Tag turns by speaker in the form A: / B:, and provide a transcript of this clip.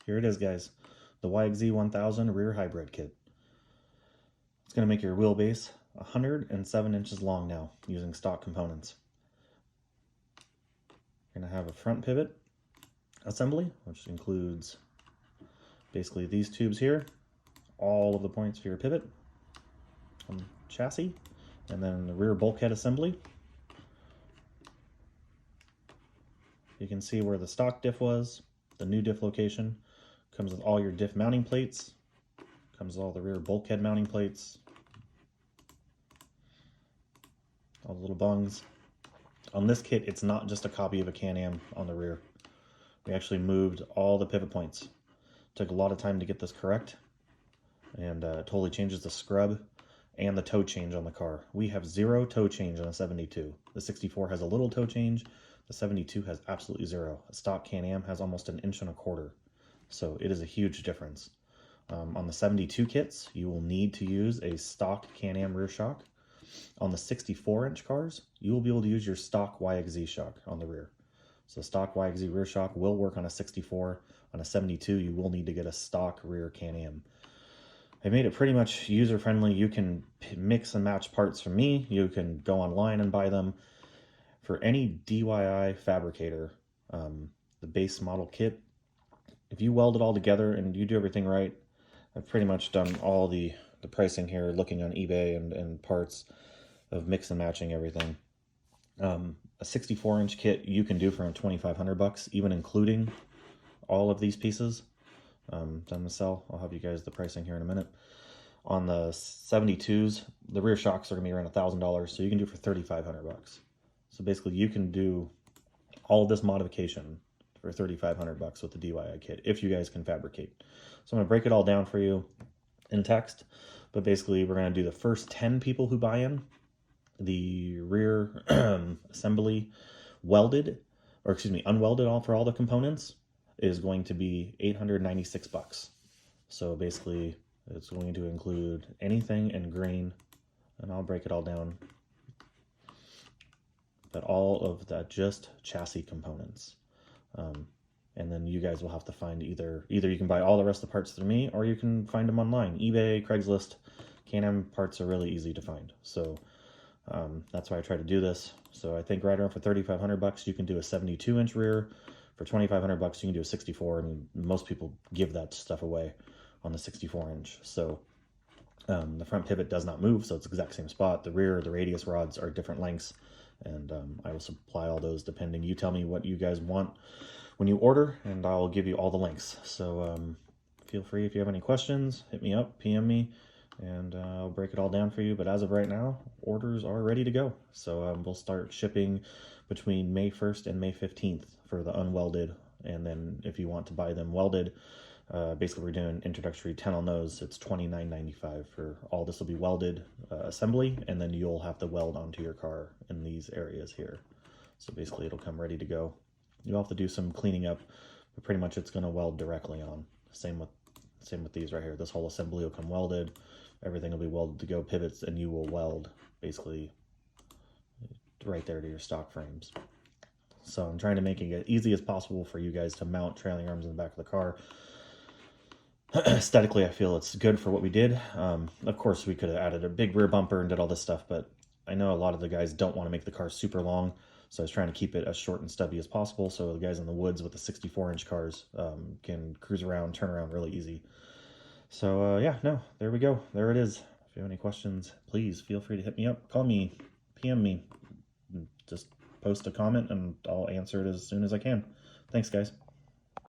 A: here it is, guys. The YXZ1000 rear hybrid kit. It's going to make your wheelbase 107 inches long now using stock components. You're going to have a front pivot assembly, which includes basically these tubes here, all of the points for your pivot on the chassis, and then the rear bulkhead assembly. You can see where the stock diff was, the new diff location. Comes with all your diff mounting plates, comes with all the rear bulkhead mounting plates, all the little bungs. On this kit, it's not just a copy of a Can-Am on the rear. We actually moved all the pivot points. Took a lot of time to get this correct, and it totally changes the scrub and the toe change on the car. We have 0 toe change on a 72. The 64 has a little toe change. The 72 has absolutely 0. A stock Can-Am has almost 1.25 inches. So it is a huge difference. On the 72 kits, you will need to use a stock Can-Am rear shock. On the 64-inch cars, you will be able to use your stock YXZ shock on the rear. So stock YXZ rear shock will work on a 64. On a 72, you will need to get a stock rear Can-Am. I made it pretty much user-friendly. You can mix and match parts from me. You can go online and buy them. For any DIY fabricator, the base model kit, if you weld it all together and you do everything right, I've pretty much done all the pricing here, looking on eBay and parts of mix and matching everything. A 64-inch kit you can do for around $2,500, even including all of these pieces. Done the sell. I'll have you guys the pricing here in a minute. On the 72s, the rear shocks are gonna be around $1,000, so you can do it for $3,500. So basically, you can do all of this modification for $3,500 with the DIY kit if you guys can fabricate. So I'm gonna break it all down for you in text, but basically we're gonna do the first 10 people who buy in. The rear assembly welded, or excuse me, unwelded for all the components is going to be $896. So basically it's going to include anything in green, and I'll break it all down. But all of that just chassis components. And then you guys will have to find either you can buy all the rest of the parts through me, or you can find them online. eBay, Craigslist. Can-Am parts are really easy to find. So that's why I try to do this. So I think right around for $3,500, you can do a 72-inch rear. For $2,500, you can do a 64. I mean, most people give that stuff away on the 64-inch. So the front pivot does not move, so it's the exact same spot. The rear, the radius rods are different lengths, and I will supply all those depending. You tell me what you guys want when you order, and I'll give you all the links. So feel free, if you have any questions, hit me up, PM me, and I'll break it all down for you. But as of right now, orders are ready to go. So we'll start shipping between May 1st and May 15th for the unwelded. And then if you want to buy them welded, basically we're doing introductory 10 on those. It's $29.95 for all. This will be welded assembly, and then you'll have to weld onto your car in these areas here. So basically it'll come ready to go. You'll have to do some cleaning up, but pretty much it's going to weld directly on. Same with these right here. This whole assembly will come welded. Everything will be welded to go, pivots, and you will weld basically right there to your stock frames. So I'm trying to make it as easy as possible for you guys to mount trailing arms in the back of the car. Aesthetically, I feel it's good for what we did. Of course, we could have added a big rear bumper and did all this stuff, but I know a lot of the guys don't want to make the car super long, so I was trying to keep it as short and stubby as possible so the guys in the woods with the 64-inch cars can cruise around, turn around really easy. So yeah, no, there we go. There it is. If you have any questions, please feel free to hit me up, call me, PM me, just post a comment, and I'll answer it as soon as I can. Thanks, guys.